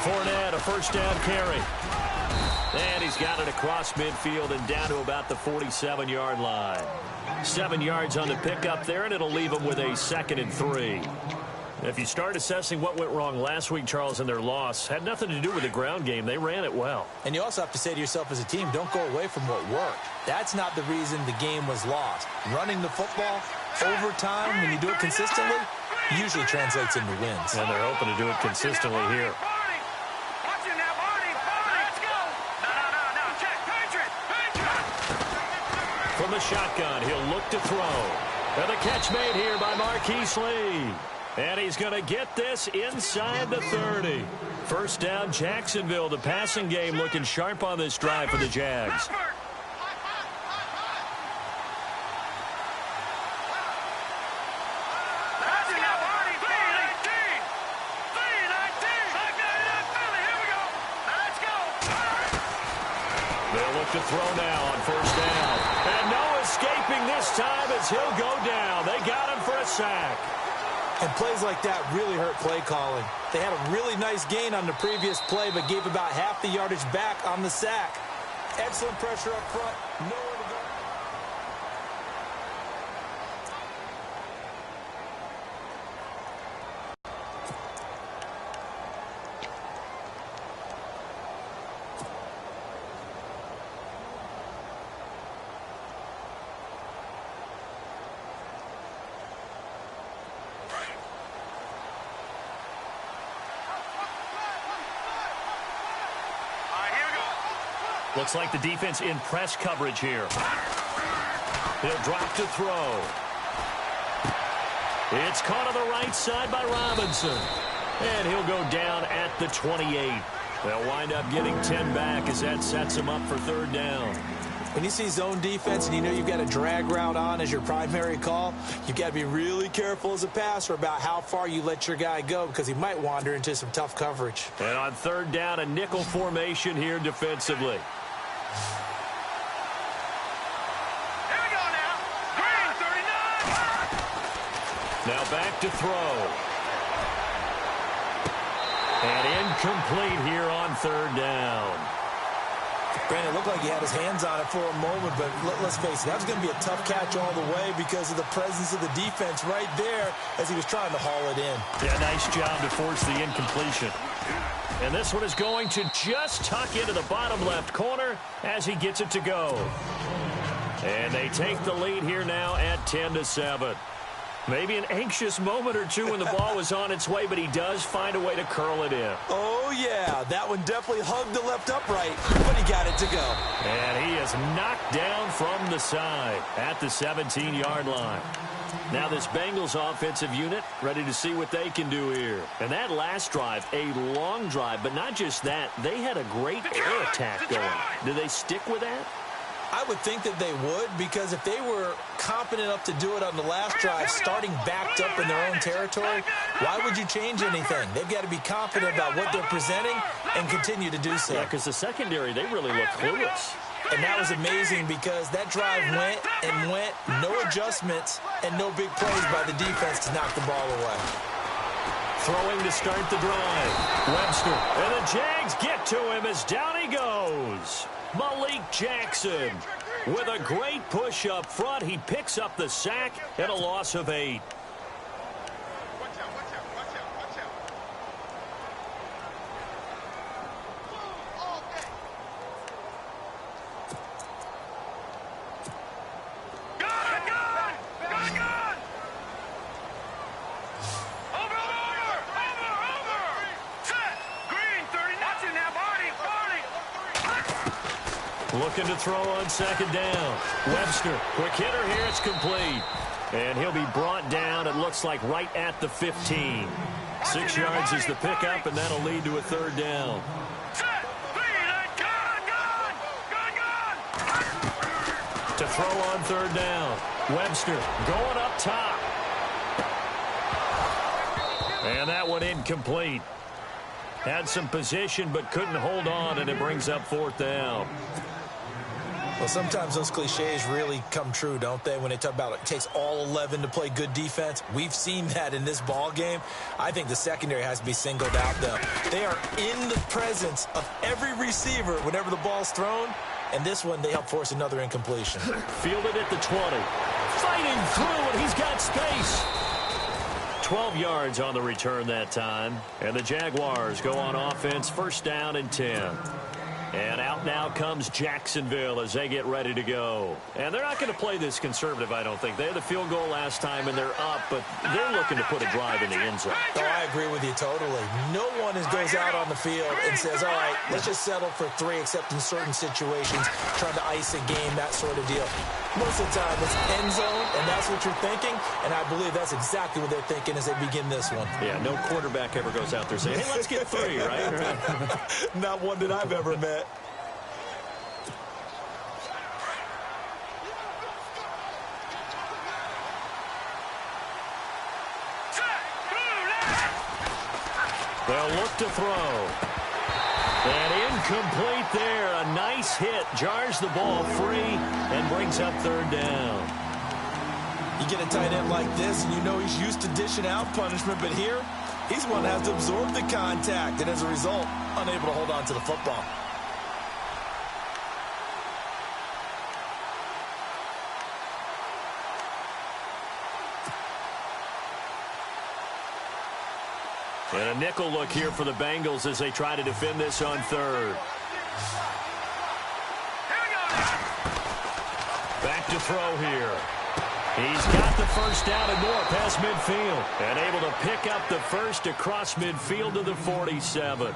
Fournette, a first down carry. And he's got it across midfield and down to about the 47-yard line. 7 yards on the pickup there, and it'll leave him with a 2nd and 3. If you start assessing what went wrong last week, Charles, in their loss, had nothing to do with the ground game. They ran it well. And you also have to say to yourself as a team, don't go away from what worked. That's not the reason the game was lost. Running the football over time, when you do it consistently, usually translates into wins. And they're hoping to do it consistently here. From the shotgun, he'll look to throw. And the catch made here by Marquise Lee. And he's going to get this inside the 30. First down, Jacksonville. The passing game looking sharp on this drive for the Jags. They'll look to throw now on first down. And no escaping this time as he'll go down. They got him for a sack. And plays like that really hurt play calling. They had a really nice gain on the previous play, but gave about half the yardage back on the sack. Excellent pressure up front. Nowhere to go. Looks like the defense in press coverage here. He'll drop to throw. It's caught on the right side by Robinson. And he'll go down at the 28. They'll wind up getting 10 back as that sets him up for third down. When you see zone defense and you know you've got a drag route on as your primary call, you've got to be really careful as a passer about how far you let your guy go because he might wander into some tough coverage. And on third down, a nickel formation here defensively. Now back to throw. And incomplete here on third down. Brandon, it looked like he had his hands on it for a moment, but let's face it, that was going to be a tough catch all the way because of the presence of the defense right there as he was trying to haul it in. Yeah, nice job to force the incompletion. And this one is going to just tuck into the bottom left corner as he gets it to go. And they take the lead here now at 10-7. Maybe an anxious moment or two when the ball was on its way, but he does find a way to curl it in. Oh, yeah. That one definitely hugged the left upright, but he got it to go. And he is knocked down from the side at the 17-yard line. Now this Bengals offensive unit ready to see what they can do here. And that last drive, a long drive, but not just that. They had a great air attack going. Do they stick with that? I would think that they would, because if they were competent enough to do it on the last drive, starting backed up in their own territory, why would you change anything? They've got to be confident about what they're presenting and continue to do so. Yeah, because the secondary, they really look clueless. And that was amazing because that drive went and went, no adjustments, and no big plays by the defense to knock the ball away. Throwing to start the drive. Webster, and the Jags get to him as down he goes. Malik Jackson with a great push up front. He picks up the sack and a loss of 8. Looking to throw on second down. Webster, quick hitter here, it's complete. And he'll be brought down, it looks like, right at the 15. 6 yards is the pickup, and that'll lead to a third down. To throw on third down. Webster going up top. And that one incomplete. Had some position but couldn't hold on, and it brings up fourth down. Well, sometimes those cliches really come true, don't they, when they talk about it takes all 11 to play good defense. We've seen that in this ball game. I think the secondary has to be singled out, though. They are in the presence of every receiver whenever the ball's thrown, and this one they help force another incompletion. Fielded at the 20. Fighting through, and he's got space. 12 yards on the return that time, and the Jaguars go on offense, first down and 10. And out now comes Jacksonville as they get ready to go. And they're not going to play this conservative, I don't think. They had the field goal last time, and they're up, but they're looking to put a drive in the end zone. Oh, I agree with you totally. No one goes out on the field and says, all right, let's just settle for 3, except in certain situations, trying to ice a game, that sort of deal. Most of the time, it's end zone, and that's what you're thinking, and I believe that's exactly what they're thinking as they begin this one. Yeah, no quarterback ever goes out there saying, hey, let's get 3, right? Not one that I've ever met. They'll look to throw. And incomplete there. A nice hit. Jars the ball free and brings up third down. You get a tight end like this, and you know he's used to dishing out punishment, but here, he's one that has to absorb the contact, and as a result, unable to hold on to the football. And a nickel look here for the Bengals as they try to defend this on third. Back to throw here. He's got the first down and more past midfield. And able to pick up the first across midfield to the 47.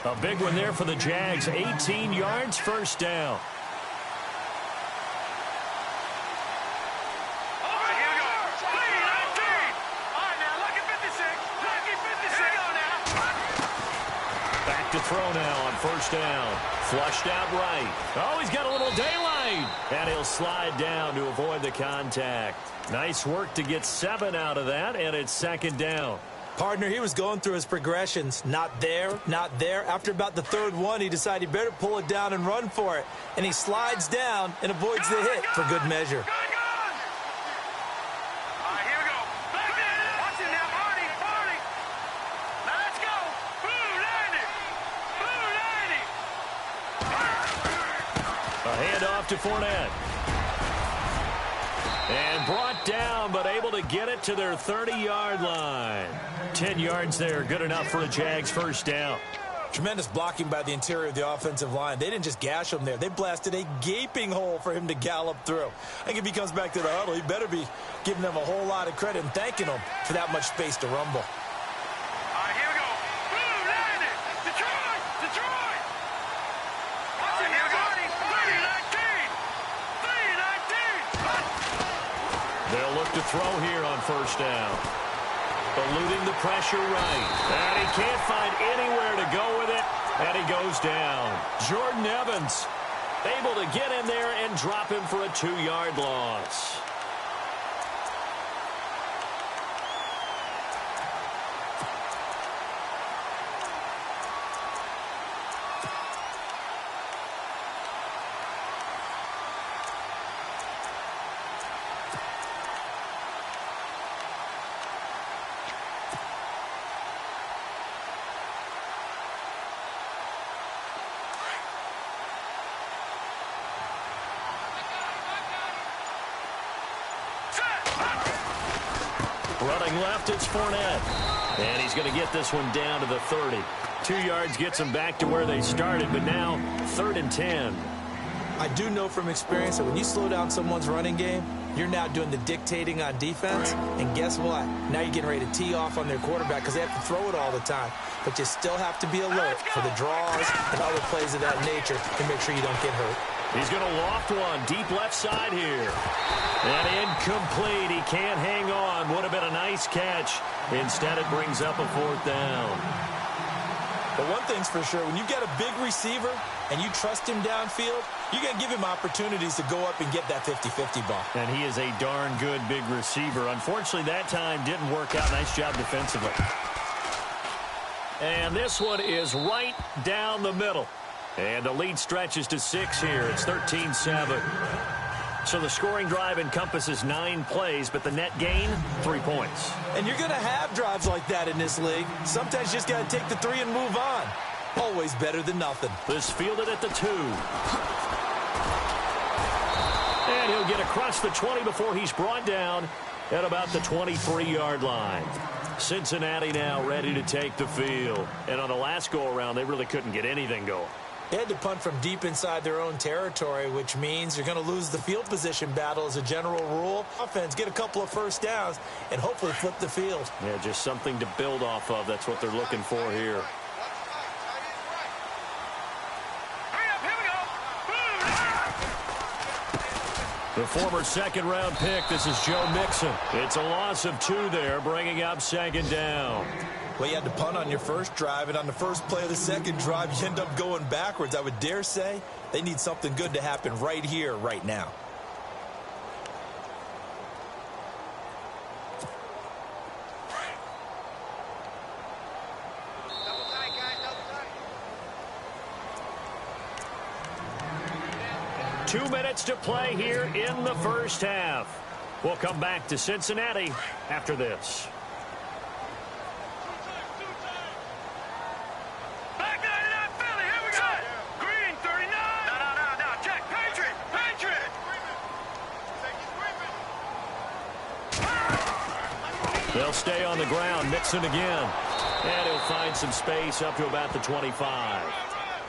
A big one there for the Jags. 18 yards, first down. To throw now on first down. Flushed out right. Oh, he's got a little daylight. And he'll slide down to avoid the contact. Nice work to get 7 out of that, and it's second down. Partner, he was going through his progressions. Not there, not there. After about the third one, he decided he better pull it down and run for it. And he slides down and avoids the hit for good measure. To Fournette. And brought down, but able to get it to their 30-yard line. 10 yards there, good enough for a Jags first down. Tremendous blocking by the interior of the offensive line. They didn't just gash him there. They blasted a gaping hole for him to gallop through. I think if he comes back to the huddle, he better be giving them a whole lot of credit and thanking them for that much space to rumble. They'll look to throw here on first down. Eluding the pressure right. And he can't find anywhere to go with it. And he goes down. Jordan Evans able to get in there and drop him for a 2-yard loss. Running left, it's Fournette. And he's going to get this one down to the 30. 2 yards gets them back to where they started, but now 3rd and 10. I do know from experience that when you slow down someone's running game, you're now doing the dictating on defense. And guess what? Now you're getting ready to tee off on their quarterback because they have to throw it all the time. But you still have to be alert for the draws and other plays of that nature to make sure you don't get hurt. He's going to loft one deep left side here. And incomplete. He can't hang on. Would have been a nice catch. Instead, it brings up a 4th down. But one thing's for sure, when you've got a big receiver and you trust him downfield, you're going to give him opportunities to go up and get that 50-50 ball. And he is a darn good big receiver. Unfortunately, that time didn't work out. Nice job defensively. And this one is right down the middle. And the lead stretches to 6 here. It's 13-7. So the scoring drive encompasses 9 plays, but the net gain, 3 points. And you're going to have drives like that in this league. Sometimes you just got to take the 3 and move on. Always better than nothing. This fielded at the 2. And he'll get across the 20 before he's brought down at about the 23-yard line. Cincinnati now ready to take the field. And on the last go-around, they really couldn't get anything going. They had to punt from deep inside their own territory, which means you're going to lose the field position battle as a general rule. Offense, get a couple of first downs, and hopefully flip the field. Yeah, just something to build off of. That's what they're looking for here. The former second-round pick, this is Joe Mixon. It's a loss of 2 there, bringing up 2nd down. Well, you had to punt on your first drive, and on the first play of the second drive, you end up going backwards. I would dare say they need something good to happen right here, right now. Two minutes to play here in the first half. We'll come back to Cincinnati after this. They'll stay on the ground. Mixon again. And he'll find some space up to about the 25.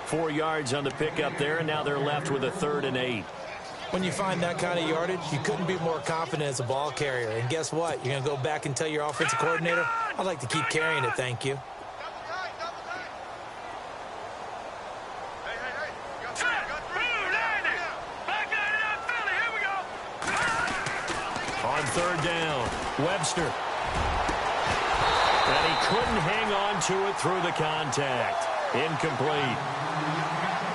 4 yards on the pickup there, and now they're left with a 3rd and 8. When you find that kind of yardage, you couldn't be more confident as a ball carrier. And guess what? You're going to go back and tell your offensive coordinator, I'd like to keep carrying it, thank you. On 3rd down, Webster. And he couldn't hang on to it through the contact. Incomplete.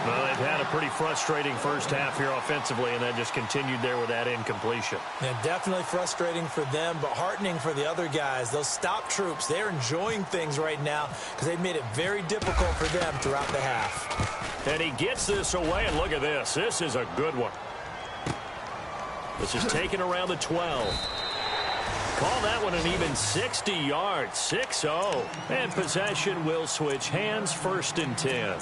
Well, they've had a pretty frustrating first half here offensively, and that just continued there with that incompletion. Yeah, definitely frustrating for them, but heartening for the other guys. Those stop troops, they're enjoying things right now because they've made it very difficult for them throughout the half. And he gets this away, and look at this. This is a good one. This is taken around the 12. Call that one an even 60 yards, 6-0. And possession will switch hands, 1st and 10.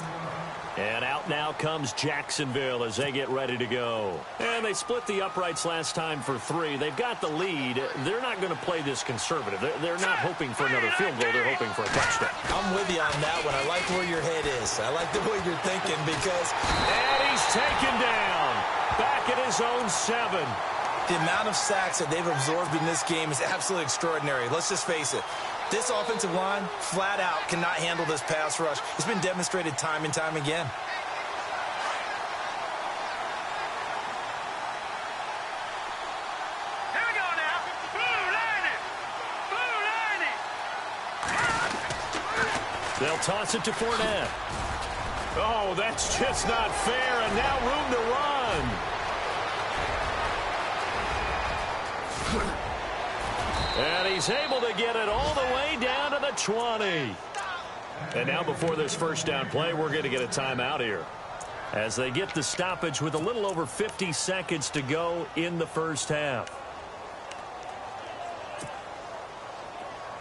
And out now comes Jacksonville as they get ready to go. And they split the uprights last time for 3. They've got the lead. They're not going to play this conservative. They're not hoping for another field goal. They're hoping for a touchdown. I'm with you on that one. I like where your head is. I like the way you're thinking because... And he's taken down. Back at his own 7. The amount of sacks that they've absorbed in this game is absolutely extraordinary. Let's just face it. This offensive line, flat out, cannot handle this pass rush. It's been demonstrated time and time again. Here we go now. Blue lining. Blue lining. They'll toss it to Fournette. Oh, that's just not fair, and now room to run. And he's able to get it all the way down to the 20. And now before this first down play, we're going to get a timeout here as they get the stoppage with a little over 50 seconds to go in the first half.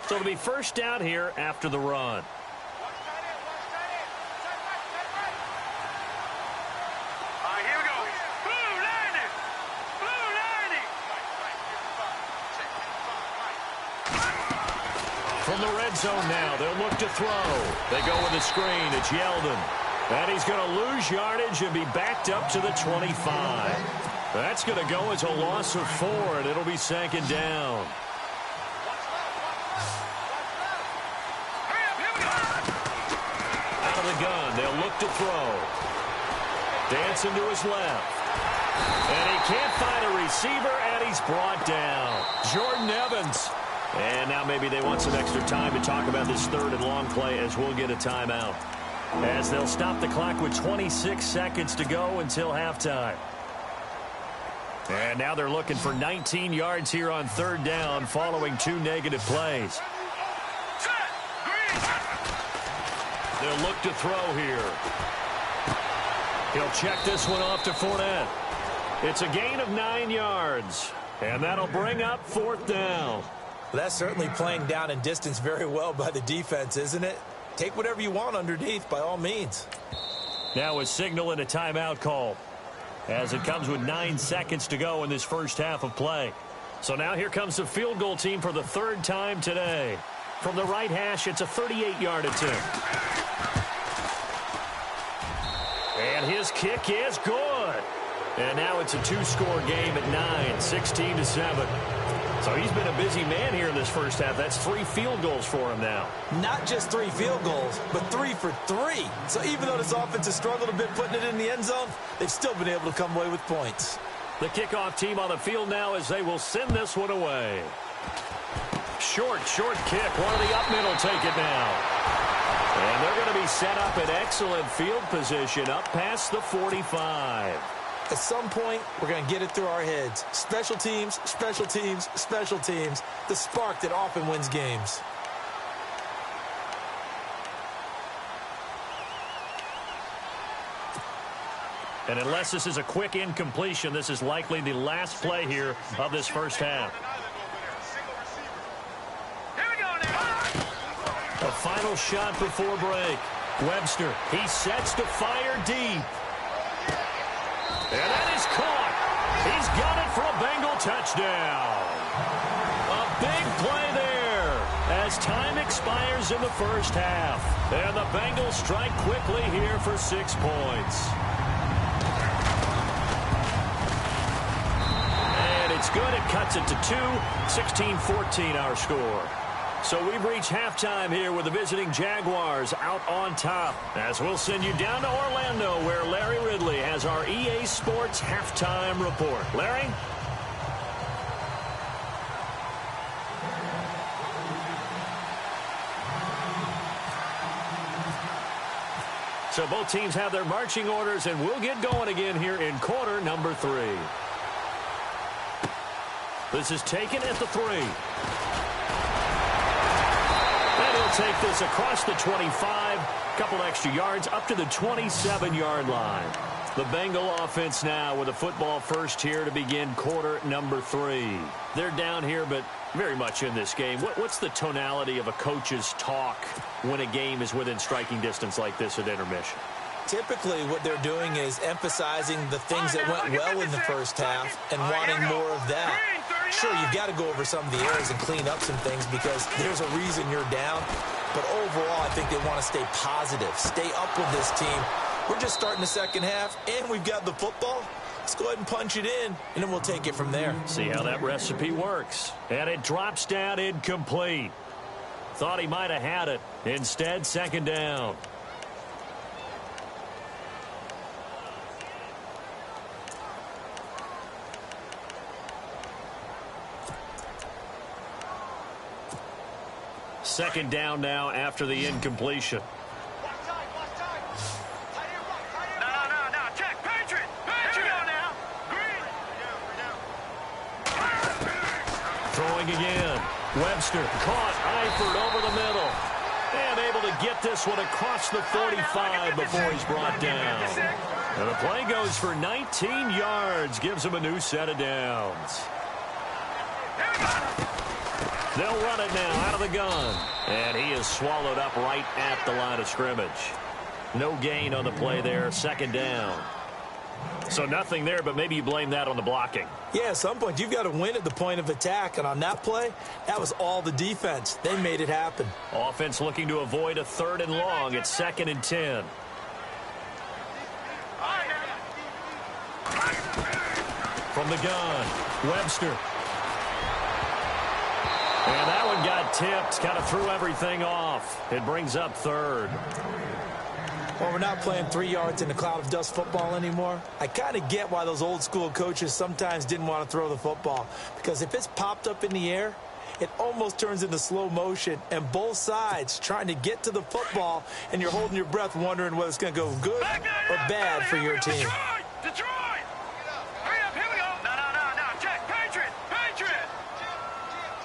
So it'll be first down here after the run. From the red zone now, they'll look to throw. They go with a screen. It's Yeldon. And he's going to lose yardage and be backed up to the 25. That's going to go as a loss of 4, and it'll be 2nd down. Out of the gun, they'll look to throw. Dancing to his left. And he can't find a receiver, and he's brought down. Jordan Evans. And now maybe they want some extra time to talk about this 3rd and long play as we'll get a timeout. As they'll stop the clock with 26 seconds to go until halftime. And now they're looking for 19 yards here on 3rd down following 2 negative plays. They'll look to throw here. He'll check this one off to Fournette. It's a gain of 9 yards, and that'll bring up 4th down. That's certainly playing down in distance very well by the defense, isn't it? Take whatever you want underneath, by all means. Now a signal and a timeout call, as it comes with 9 seconds to go in this first half of play. So now here comes the field goal team for the 3rd time today. From the right hash, it's a 38-yard attempt. And his kick is good. And now it's a 2-score game at 9, 16-7. So he's been a busy man here in this first half. That's 3 field goals for him now. Not just 3 field goals, but 3 for 3. So even though this offense has struggled a bit putting it in the end zone, they've still been able to come away with points. The kickoff team on the field now as they will send this one away. Short kick. One of the up middle take it now. And they're going to be set up in excellent field position up past the 45. At some point, we're going to get it through our heads. Special teams, special teams, special teams. The spark that often wins games. And unless this is a quick incompletion, this is likely the last play here of this first half. Here we go now. A final shot before break. Webster, he sets to fire deep. And that is caught. He's got it for a Bengal touchdown. A big play there as time expires in the first half. And the Bengals strike quickly here for 6 points. And it's good. It cuts it to 2. 16-14 our score. So we've reached halftime here with the visiting Jaguars out on top. As we'll send you down to Orlando where Larry Ridley has our EA Sports halftime report. Larry? So both teams have their marching orders, and we'll get going again here in quarter number 3. This is taken at the 3. And he'll take this across the 25, couple extra yards up to the 27-yard line. The Bengal offense now with a football first here to begin quarter number 3. They're down here, but very much in this game. What's the tonality of a coach's talk when a game is within striking distance like this at intermission? Typically, what they're doing is emphasizing the things that went well in the first half and wanting more of that. Sure, you've got to go over some of the errors and clean up some things because there's a reason you're down. But overall, I think they want to stay positive, stay up with this team. We're just starting the second half, and we've got the football. Let's go ahead and punch it in, and then we'll take it from there. See how that recipe works. And it drops down incomplete. Thought he might have had it. Instead, second down. Second down now after the incompletion. No. Check. Patriot. Here we go now. Green. Throwing again. Webster caught. Eifert over the middle. And able to get this one across the 45 before he's brought down. And the play goes for 19 yards. Gives him a new set of downs. They'll run it now out of the gun. And he is swallowed up right at the line of scrimmage. No gain on the play there. Second down. So nothing there, but maybe you blame that on the blocking. Yeah, at some point, you've got to win at the point of attack. And on that play, that was all the defense. They made it happen. Offense looking to avoid a 3rd and long. It's 2nd and 10. From the gun, Webster. And that one got tipped, kind of threw everything off. It brings up 3rd. Well, we're not playing 3 yards in a cloud of dust football anymore. I kind of get why those old school coaches sometimes didn't want to throw the football. Because if it's popped up in the air, it almost turns into slow motion. And both sides trying to get to the football, and you're holding your breath wondering whether it's going to go good or bad for your team. Detroit! Hurry up, here we go. No. Check. Patriot!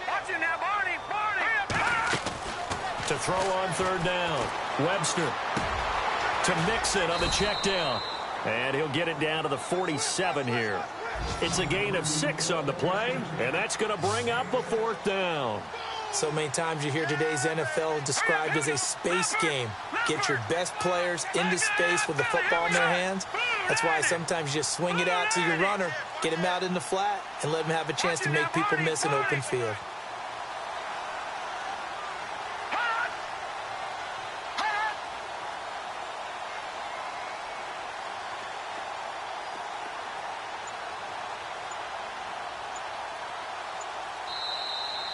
Watch it now, Barney! To throw on 3rd down. Webster to mix it on the check down. And he'll get it down to the 47 here. It's a gain of 6 on the play, and that's going to bring up a 4th down. So many times you hear today's NFL described as a space game. Get your best players into space with the football in their hands. That's why sometimes you just swing it out to your runner, get him out in the flat, and let him have a chance to make people miss an open field.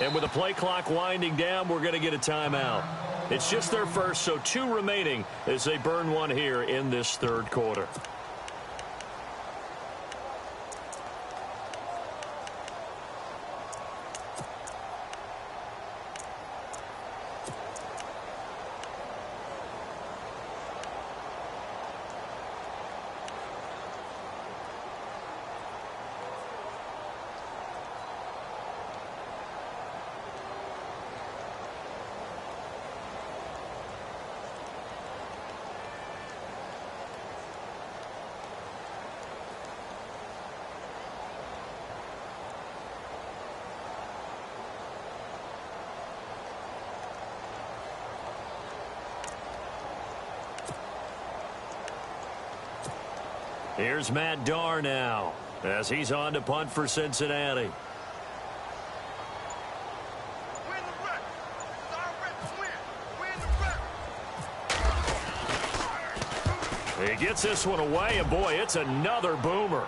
And with the play clock winding down, we're going to get a timeout. It's just their first, so 2 remaining as they burn one here in this 3rd quarter. Here's Matt Darr now as he's on to punt for Cincinnati. He gets this one away, and boy, it's another boomer.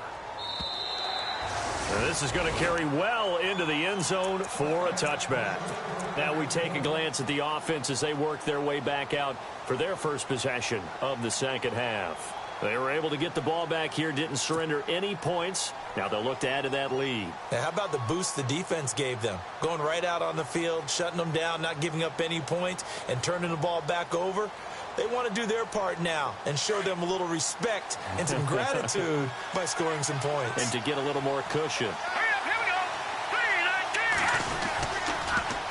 And this is going to carry well into the end zone for a touchback. Now we take a glance at the offense as they work their way back out for their first possession of the 2nd half. They were able to get the ball back here, didn't surrender any points. Now they'll look to add to that lead. Now, how about the boost the defense gave them? Going right out on the field, shutting them down, not giving up any points, and turning the ball back over. They want to do their part now and show them a little respect and some gratitude by scoring some points. And to get a little more cushion.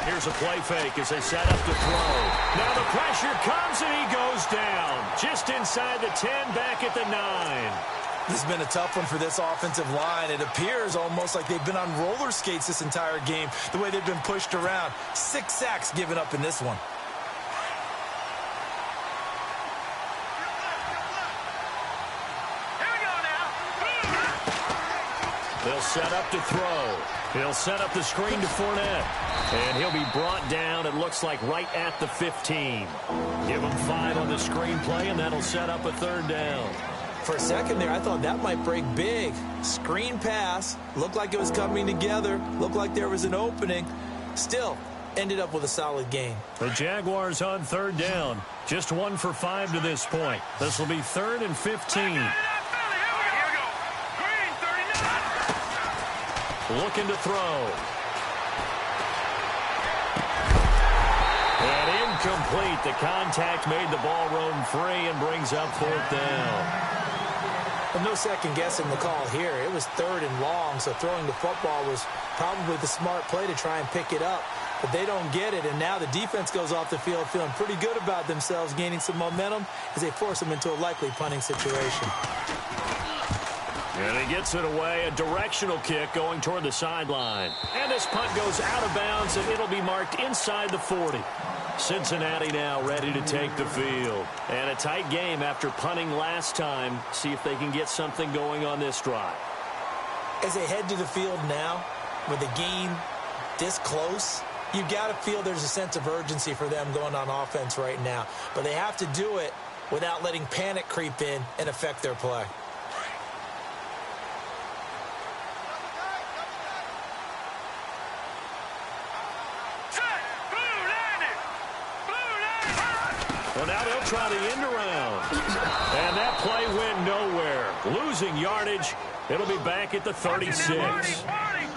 Here's a play fake as they set up to throw. Now the pressure comes and he goes down. Just inside the 10, back at the 9. This has been a tough one for this offensive line. It appears almost like they've been on roller skates this entire game, the way they've been pushed around. 6 sacks given up in this one. They'll set up to throw. He'll set up the screen to Fournette. And he'll be brought down, it looks like, right at the 15. Give him 5 on the screen play, and that'll set up a 3rd down. For a second there, I thought that might break big. Screen pass. Looked like it was coming together. Looked like there was an opening. Still, ended up with a solid gain. The Jaguars on 3rd down. Just 1 for 5 to this point. This will be 3rd and 15. Looking to throw. And incomplete. The contact made the ball roam free and brings up 4th down. Well, no second guessing the call here. It was 3rd and long, so throwing the football was probably the smart play to try and pick it up. But they don't get it, and now the defense goes off the field feeling pretty good about themselves, gaining some momentum as they force them into a likely punting situation. And he gets it away, a directional kick going toward the sideline. And this punt goes out of bounds, and it'll be marked inside the 40. Cincinnati now ready to take the field. And a tight game after punting last time. See if they can get something going on this drive. As they head to the field now, with the game this close, you've got to feel there's a sense of urgency for them going on offense right now. But they have to do it without letting panic creep in and affect their play. Well, now they'll try the end around. And that play went nowhere. Losing yardage. It'll be back at the 36.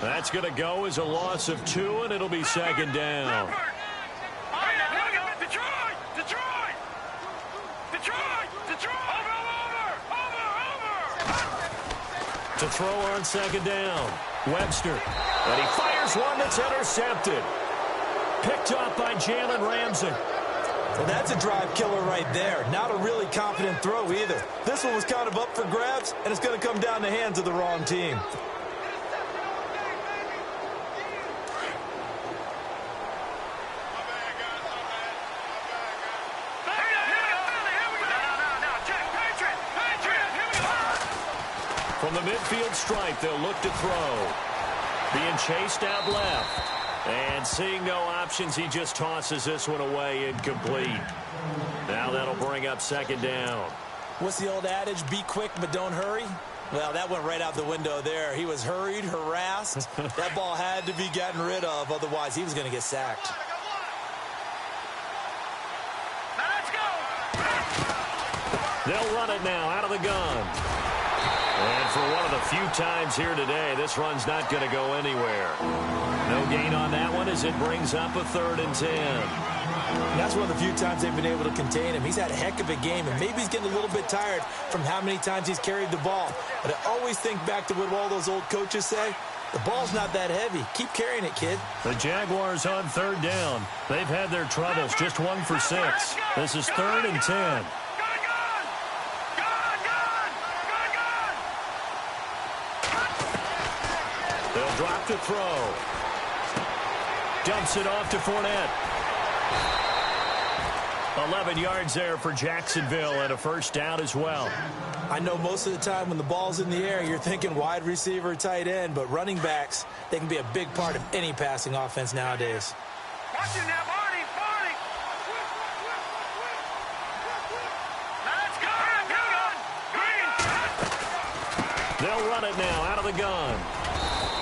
That's going to go as a loss of 2, and it'll be 2nd down. To throw on 2nd down. Webster. And he fires one that's intercepted. Picked off by Jalen Ramsey. Well, that's a drive killer right there. Not a really confident throw either. This one was kind of up for grabs, and it's going to come down the hands of the wrong team. From the midfield stripe, they'll look to throw. Being chased out left. And seeing no options, he just tosses this one away, incomplete. Now that'll bring up second down. What's the old adage, be quick but don't hurry? Well, that went right out the window there. He was hurried, harassed. That ball had to be gotten rid of, otherwise he was going to get sacked. Now let's go. They'll run it now out of the gun. And for one of the few times here today, this run's not going to go anywhere. No gain on that one as it brings up a 3rd and 10. And that's one of the few times they've been able to contain him. He's had a heck of a game, and maybe he's getting a little bit tired from how many times he's carried the ball. But I always think back to what all those old coaches say. The ball's not that heavy. Keep carrying it, kid. The Jaguars on 3rd down. They've had their troubles, just 1 for 6. This is 3rd and 10. They'll drop to throw. Dumps it off to Fournette. 11 yards there for Jacksonville and a first down as well. I know most of the time when the ball's in the air, you're thinking wide receiver, tight end, but running backs, they can be a big part of any passing offense nowadays. Watch it now, Barney, Barney. Let's go. They'll run it now out of the gun.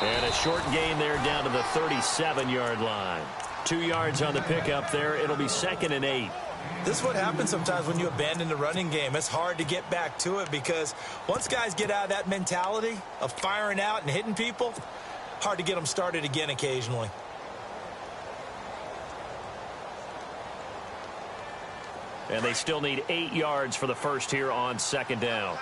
And a short gain there down to the 37-yard line. 2 yards on the pickup there. It'll be 2nd and 8. This is what happens sometimes when you abandon the running game. It's hard to get back to it because once guys get out of that mentality of firing out and hitting people, hard to get them started again occasionally. And they still need 8 yards for the first here on 2nd down.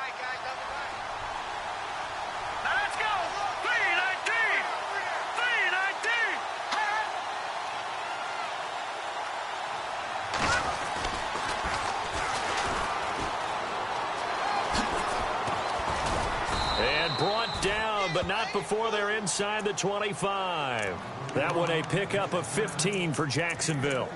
But not before they're inside the 25. That one a pickup of 15 for Jacksonville.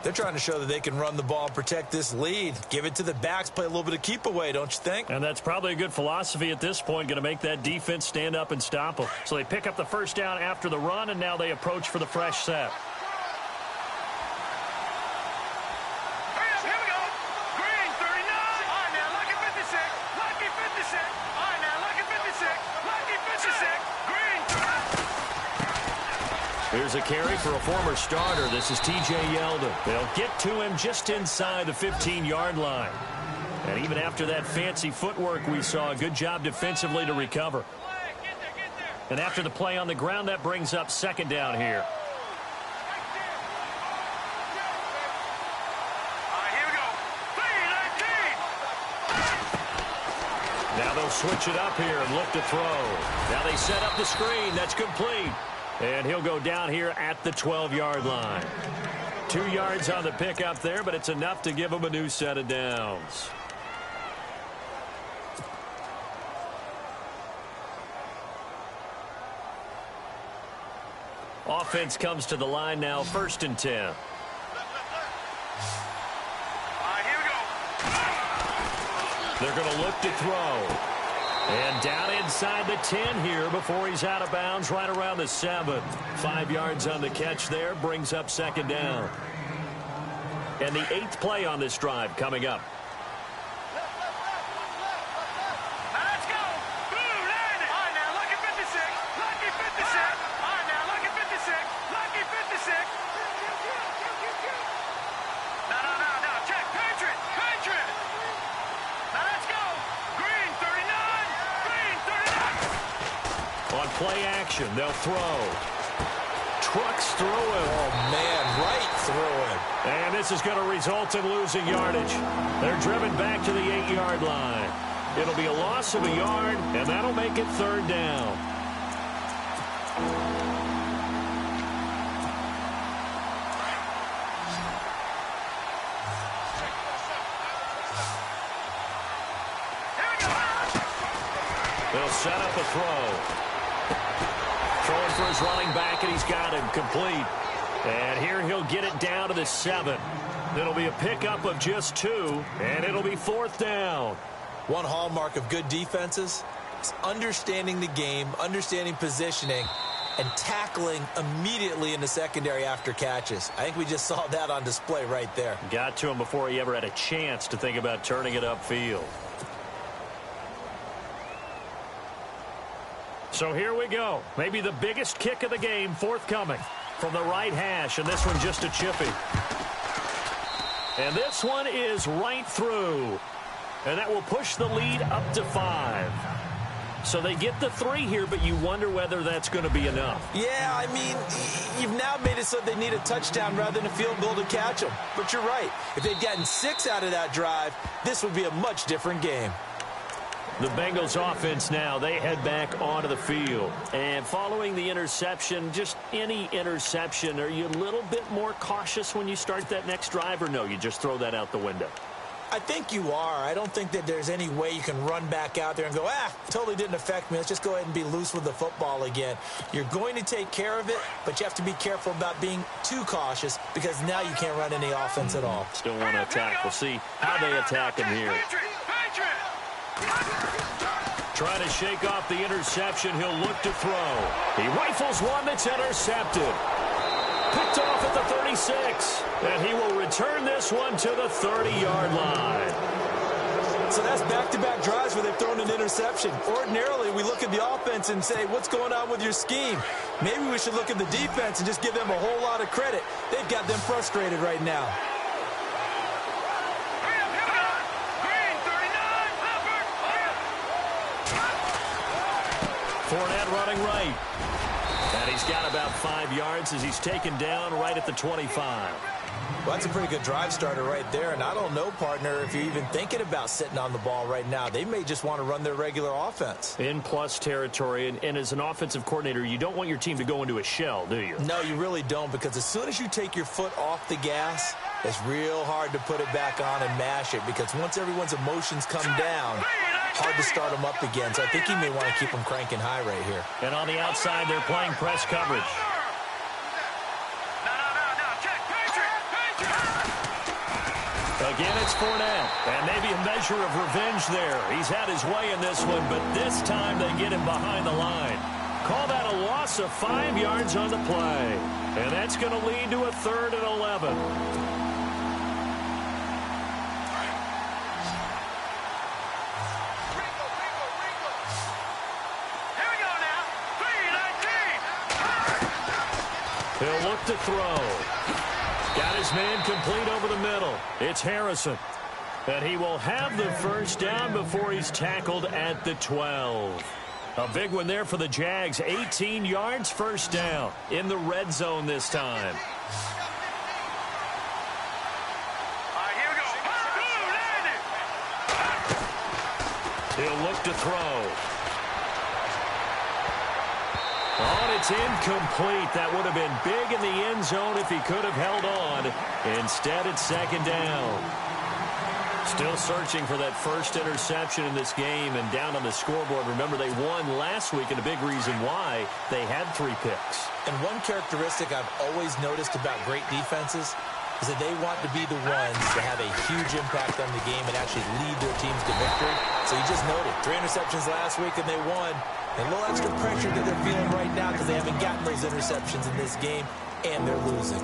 They're trying to show that they can run the ball and protect this lead. Give it to the backs, play a little bit of keep away, don't you think? And that's probably a good philosophy at this point, going to make that defense stand up and stop them. So they pick up the first down after the run, and now they approach for the fresh set. Here's a carry for a former starter. This is T.J. Yeldon. They'll get to him just inside the 15-yard line. And even after that fancy footwork we saw, a good job defensively to recover. And after the play on the ground, that brings up 2nd down here. Now they'll switch it up here and look to throw. Now they set up the screen. That's complete. And he'll go down here at the 12-yard line. 2 yards on the pickup there, but it's enough to give him a new set of downs. Offense comes to the line now, 1st and 10. All right, here we go. They're going to look to throw. And down inside the 10 here before he's out of bounds, right around the 7. 5 yards on the catch there, brings up 2nd down. And the 8th play on this drive coming up. Let's go. Boom, land it. All right, now look at 56. Lucky 56. All right, now look at 56. Lucky 56. No. Check. Patriot. Now let's go. Green 39. Green 39. On play action, they'll throw. Trucks through him. Oh, man, right through him. And this is going to result in losing yardage. They're driven back to the 8-yard line. It'll be a loss of a yard, and that'll make it 3rd down. They'll set up a throw. Throwing for his running back, and he's got him complete. And here he'll get it down to the 7. It'll be a pickup of just 2, and it'll be 4th down. One hallmark of good defenses is understanding the game, understanding positioning, and tackling immediately in the secondary after catches. I think we just saw that on display right there. Got to him before he ever had a chance to think about turning it upfield. So here we go. Maybe the biggest kick of the game forthcoming from the right hash, and this one just a chippy. And this one is right through. And that will push the lead up to 5. So they get the 3 here, but you wonder whether that's going to be enough. Yeah, I mean, you've now made it so they need a touchdown rather than a field goal to catch them. But you're right. If they'd gotten 6 out of that drive, this would be a much different game. The Bengals offense now, they head back onto the field. And following the interception, just any interception, are you a little bit more cautious when you start that next drive, or no, you just throw that out the window? I think you are. I don't think that there's any way you can run back out there and go, totally didn't affect me. Let's just go ahead and be loose with the football again. You're going to take care of it, but you have to be careful about being too cautious because now you can't run any offense at all. Still want to attack. We'll see how they attack him here. Trying to shake off the interception. He'll look to throw. He rifles one that's intercepted. Picked off at the 36. And he will return this one to the 30-yard line. So that's back-to-back drives where they've thrown an interception. Ordinarily, we look at the offense and say, what's going on with your scheme? Maybe we should look at the defense and just give them a whole lot of credit. They've got them frustrated right now. Fournette running right. And he's got about 5 yards as he's taken down right at the 25. Well, that's a pretty good drive starter right there. And I don't know, partner, if you're even thinking about sitting on the ball right now. They may just want to run their regular offense. In plus territory. And as an offensive coordinator, you don't want your team to go into a shell, do you? No, you really don't, because as soon as you take your foot off the gas, it's real hard to put it back on and mash it, because once everyone's emotions come down, hard to start them up again. So I think he may want to keep them cranking high right here. And on the outside, they're playing press coverage. Again, it's Fournette, and maybe a measure of revenge there. He's had his way in this one, but this time they get him behind the line. Call that a loss of 5 yards on the play. And that's going to lead to a 3rd and 11. He'll look to throw. Got his man complete over the middle. It's Harrison. And he will have the first down before he's tackled at the 12. A big one there for the Jags. 18 yards, first down in the red zone this time. All right, here we go. He'll look to throw. Oh, and it's incomplete. That would have been big in the end zone if he could have held on. Instead, it's 2nd down. Still searching for that first interception in this game and down on the scoreboard. Remember, they won last week, and a big reason why they had 3 picks. And one characteristic I've always noticed about great defenses is that they want to be the ones to have a huge impact on the game and actually lead their teams to victory. So you just noted 3 interceptions last week and they won. And a little extra pressure that they're feeling right now because they haven't gotten those interceptions in this game and they're losing.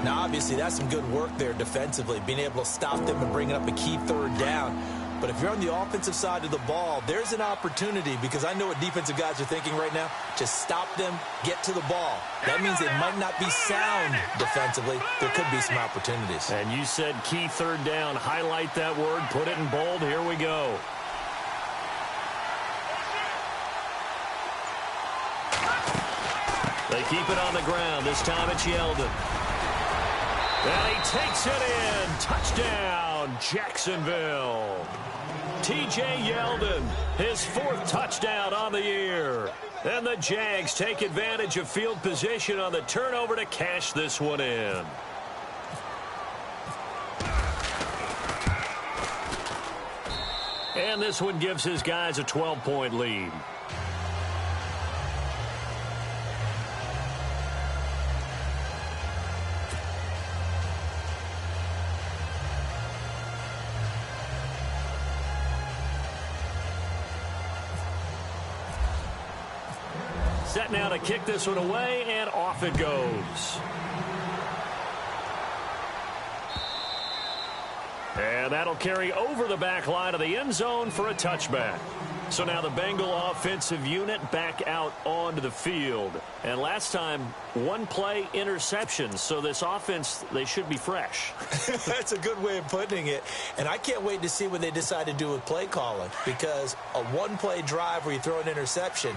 Now, obviously, that's some good work there defensively, being able to stop them and bringing up a key 3rd down. But if you're on the offensive side of the ball, there's an opportunity, because I know what defensive guys are thinking right now. Just stop them, get to the ball. That means it might not be sound defensively. There could be some opportunities. And you said key 3rd down. Highlight that word. Put it in bold. Here we go. They keep it on the ground. This time it's Yeldon. And he takes it in. Touchdown, Jacksonville. T.J. Yeldon, his 4th touchdown on the year. And the Jags take advantage of field position on the turnover to cash this one in. And this one gives his guys a 12-point lead. Set now to kick this one away, and off it goes. And that'll carry over the back line of the end zone for a touchback. So now the Bengal offensive unit back out onto the field. And last time, one play interception. So this offense, they should be fresh. That's a good way of putting it. And I can't wait to see what they decide to do with play calling. Because a one-play drive where you throw an interception,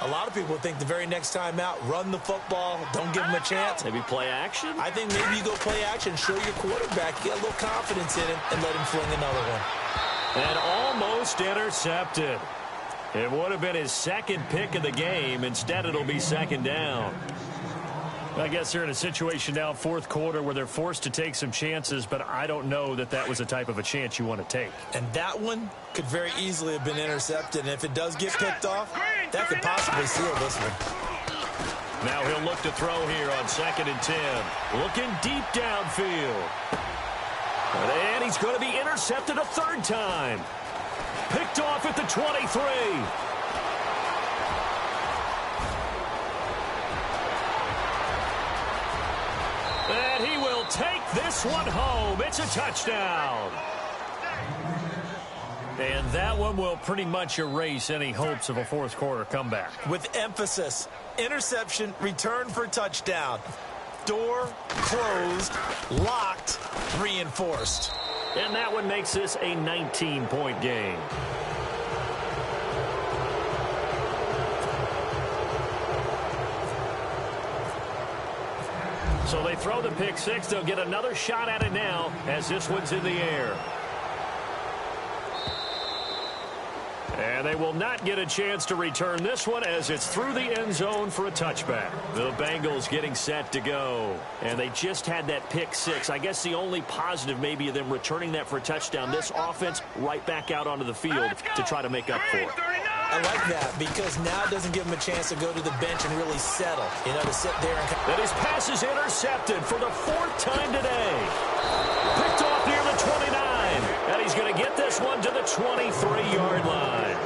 a lot of people think the very next time out, run the football, don't give them a chance. Maybe play action? I think maybe you go play action, show your quarterback, get a little confidence in him, and let him fling another one. And almost intercepted. It would have been his second pick of the game. Instead, it'll be second down. I guess they're in a situation now, fourth quarter, where they're forced to take some chances, but I don't know that that was the type of a chance you want to take. And that one could very easily have been intercepted. And if it does get picked off, that could possibly seal this one. Now he'll look to throw here on 2nd and 10. Looking deep downfield. And he's going to be intercepted a third time. Picked off at the 23. And he will take this one home. It's a touchdown. And that one will pretty much erase any hopes of a fourth quarter comeback. With emphasis, interception, return for touchdown. Door closed, locked, reinforced. And that one makes this a 19-point game. So they throw the pick six. They'll get another shot at it now as this one's in the air. And they will not get a chance to return this one as it's through the end zone for a touchback. The Bengals getting set to go. And they just had that pick six. I guess the only positive maybe of them returning that for a touchdown. This offense right back out onto the field to try to make up for it. I like that because now it doesn't give him a chance to go to the bench and really settle. You know, to sit there and... And his pass is intercepted for the fourth time today. Picked off near the 29. And he's going to get this one to the 23-yard line.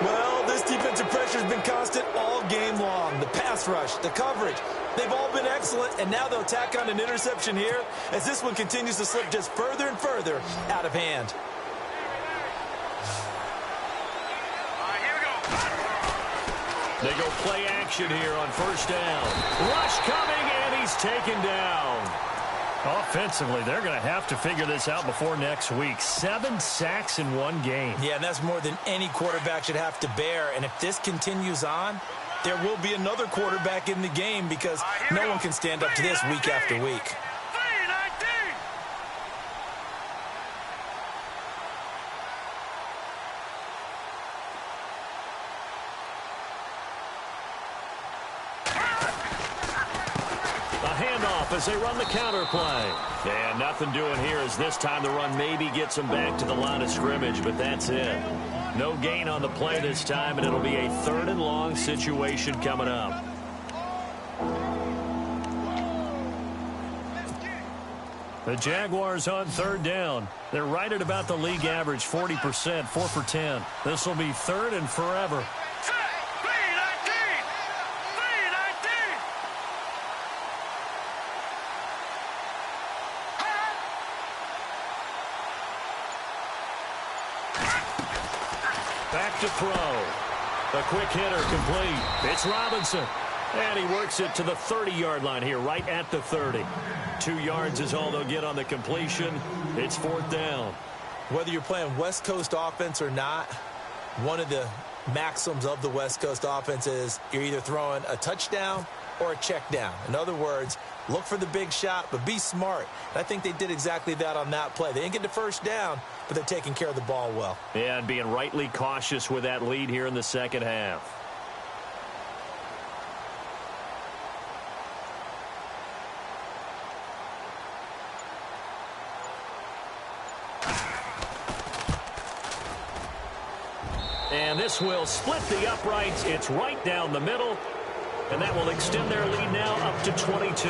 Well, this defensive pressure has been constant all game long. The pass rush, the coverage, they've all been excellent. And now they'll tack on an interception here as this one continues to slip just further and further out of hand. They go play action here on first down. Rush coming, and he's taken down. Offensively, they're going to have to figure this out before next week. 7 sacks in one game. Yeah, and that's more than any quarterback should have to bear. And if this continues on, there will be another quarterback in the game because no one can stand up to this week after week. As they run the counter play. And nothing doing here as this time the run maybe gets them back to the line of scrimmage, but that's it. No gain on the play this time, and it'll be a 3rd and long situation coming up. The Jaguars on 3rd down. They're right at about the league average, 40%, 4 for 10. This will be 3rd and forever. Back to throw. A quick hitter complete. It's Robinson. And he works it to the 30-yard line here, right at the 30. 2 yards is all they'll get on the completion. It's 4th down. Whether you're playing West Coast offense or not, one of the maxims of the West Coast offense is you're either throwing a touchdown or a check down. In other words, look for the big shot, but be smart. And I think they did exactly that on that play. They didn't get the first down, but they're taking care of the ball well. Yeah, and being rightly cautious with that lead here in the second half. And this will split the uprights. It's right down the middle. And that will extend their lead now up to 22.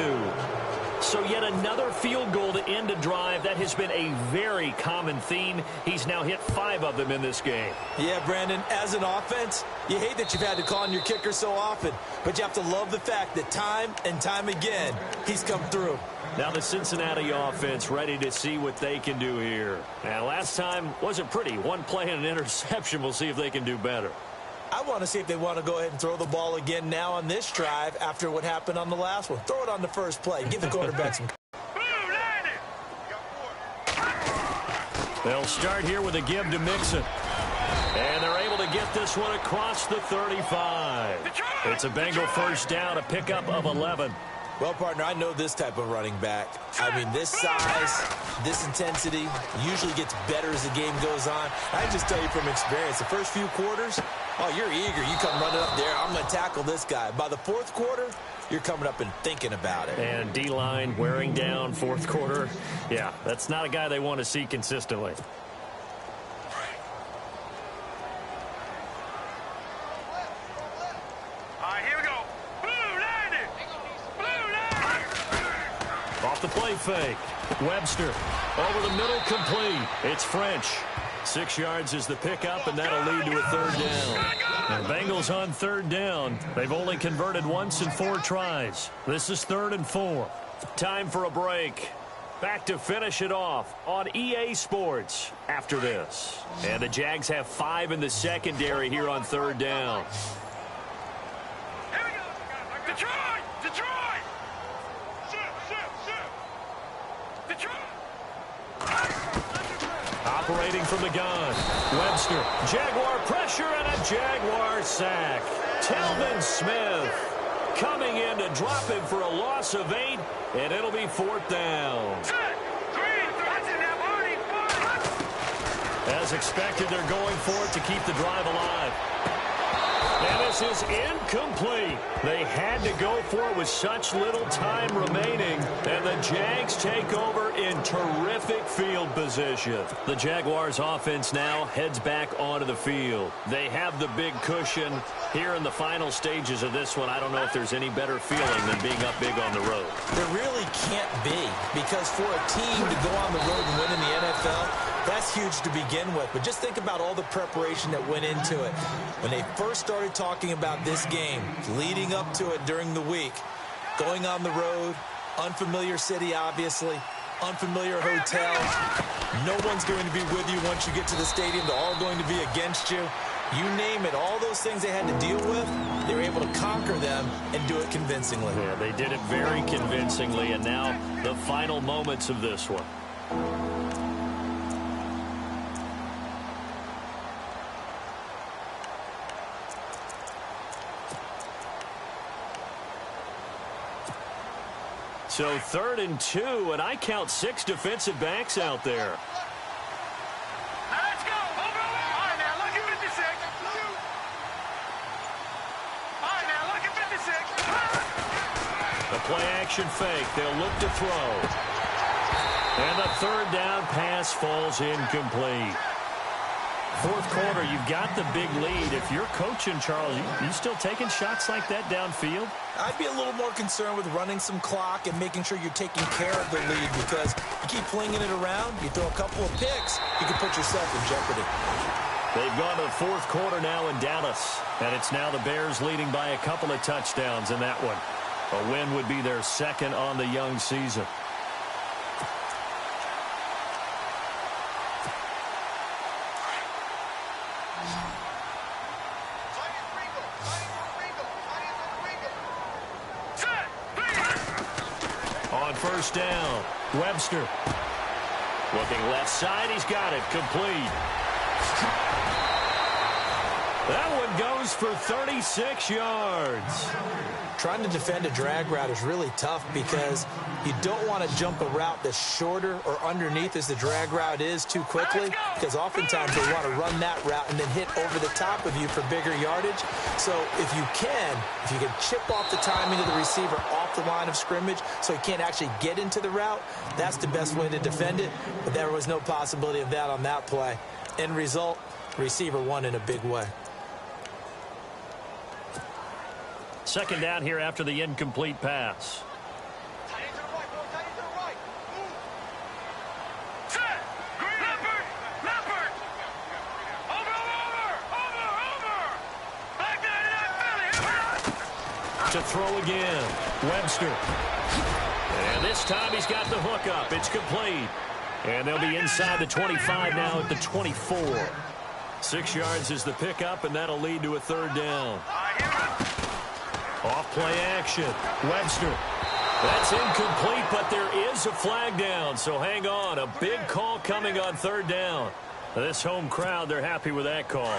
So yet another field goal to end a drive. That has been a very common theme. He's now hit 5 of them in this game. Yeah, Brandon, as an offense, you hate that you've had to call on your kicker so often, but you have to love the fact that time and time again, he's come through. Now the Cincinnati offense ready to see what they can do here. Now, last time wasn't pretty. One play and an interception. We'll see if they can do better. I want to see if they want to go ahead and throw the ball again now on this drive after what happened on the last one. Throw it on the first play. Give the quarterback some. They'll start here with a give to Mixon. And they're able to get this one across the 35. It's a Bengal first down, a pickup of 11. Well, partner, I know this type of running back. I mean, this size, this intensity usually gets better as the game goes on. I just tell you from experience, the first few quarters, oh, you're eager. You come running up there, I'm going to tackle this guy. By the fourth quarter, you're coming up and thinking about it. And D-line wearing down fourth quarter. Yeah, that's not a guy they want to see consistently. Off the play fake. Webster over the middle, complete. It's French. 6 yards is the pickup, and that'll lead to a third down. And Bengals on third down. They've only converted once in 4 tries. This is 3rd and 4. Time for a break. Back to finish it off on EA Sports after this. And the Jags have 5 in the secondary here on third down. Here we go. Detroit! Detroit! Operating from the gun. Webster. Jaguar pressure and a Jaguar sack. Telvin Smith coming in to drop him for a loss of 8, and it'll be 4th down. As expected, they're going for it to keep the drive alive. And this is incomplete. They had to go for it with such little time remaining. And the Jags take over in terrific field position. The Jaguars offense now heads back onto the field. They have the big cushion here in the final stages of this one. I don't know if there's any better feeling than being up big on the road. There really can't be, because for a team to go on the road and win in the NFL, that's huge to begin with. But just think about all the preparation that went into it. When they first started talking about this game, leading up to it during the week, going on the road, unfamiliar city, obviously, unfamiliar hotel. No one's going to be with you once you get to the stadium. They're all going to be against you. You name it, all those things they had to deal with, they were able to conquer them and do it convincingly. Yeah, they did it very convincingly, and now the final moments of this one. So 3rd and 2, and I count 6 defensive backs out there. Let's go. All right, now look at 56. All right, now look at 56. The play action fake. They'll look to throw. And the 3rd down pass falls incomplete. 4th quarter, you've got the big lead. If you're coaching, Charles, you still taking shots like that downfield? I'd be a little more concerned with running some clock and making sure you're taking care of the lead, because you keep flinging it around, you throw a couple of picks, you can put yourself in jeopardy. They've gone to the 4th quarter now in Dallas, and it's now the Bears leading by a couple of touchdowns in that one. A win would be their 2nd on the young season. On first down, Webster. Looking left side, he's got it, complete. That one goes for 36 yards. Trying to defend a drag route is really tough, because you don't want to jump a route that's shorter or underneath as the drag route is too quickly, because oftentimes they want to run that route and then hit over the top of you for bigger yardage. So if you can chip off the timing of the receiver off the line of scrimmage so he can't actually get into the route, that's the best way to defend it. But there was no possibility of that on that play. End result, receiver won in a big way. 2nd down here after the incomplete pass. To throw again. Webster. And this time he's got the hook up. It's complete. And they'll be inside the 25 now at the 24. 6 yards is the pickup, and that'll lead to a third down. Off play action. Webster. That's incomplete, but there is a flag down, so hang on. A big call coming on third down. This home crowd, they're happy with that call.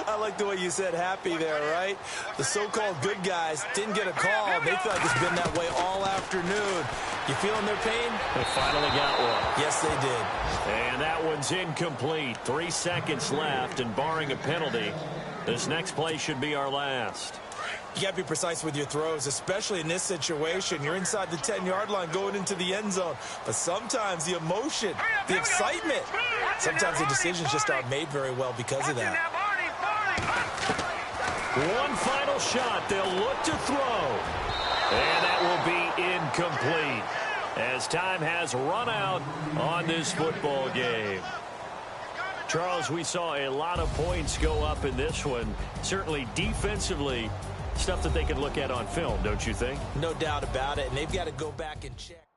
I like the way you said happy there, right? The so-called good guys didn't get a call. They feel like it's been that way all afternoon. You feeling their pain? They finally got one. Yes, they did. And that one's incomplete. 3 seconds left, and barring a penalty, this next play should be our last. You got to be precise with your throws, especially in this situation. You're inside the 10-yard line going into the end zone. But sometimes the emotion, the excitement, sometimes the decisions just aren't made very well because of that. One final shot. They'll look to throw. And that will be incomplete as time has run out on this football game. Charles, we saw a lot of points go up in this one. Certainly defensively, stuff that they could look at on film, don't you think? No doubt about it, and they've got to go back and check.